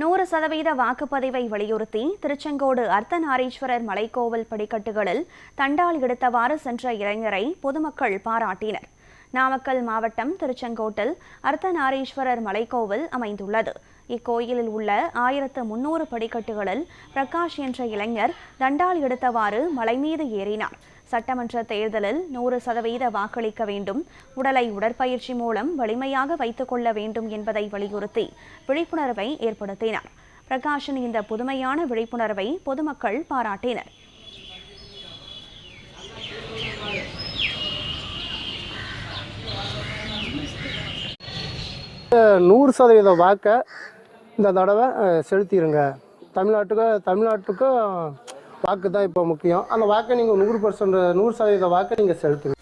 100% வாக்குப்பதிவை வலியுறுத்தி திருச்செங்கோடு அர்த்தநாரீஸ்வரர் மலைக்கோவில் படிக்கட்டுகளில் தண்டால் எடுத்தவாறு சென்ற இளைஞரை பொதுமக்கள் பாராட்டினர். நாமக்கல் மாவட்டம் திருச்செங்கோட்டில் அர்த்தநாரீஸ்வரர் மலைக்கோவில் அமைந்துள்ளது. இக்கோயிலில் உள்ள 1300 படிக்கட்டுகளில் பிரகாஷ் என்ற இளைஞர் தண்டால் எடுத்தவாறு மலை மீது ஏறினார். சட்டமன்ற தேர்தலில் 100% வாக்களிக்க வேண்டும், உடலை உடற்பயிற்சி மூலம் வலிமையாக வைத்துக் கொள்ள வேண்டும் என்பதை வலியுறுத்தி விழிப்புணர்வை ஏற்படுத்தினார். பிரகாஷின் இந்த புதுமையான விழிப்புணர்வை பொதுமக்கள் பாராட்டினர். நூறு சதவீத வாக்கை இந்த தடவை செலுத்திடுங்க. தமிழ்நாட்டுக்கு வாக்கு தான் இப்போ முக்கியம். அந்த வாக்கை நீங்கள் 100% 100% வாக்கை நீங்கள் செலுத்துங்க.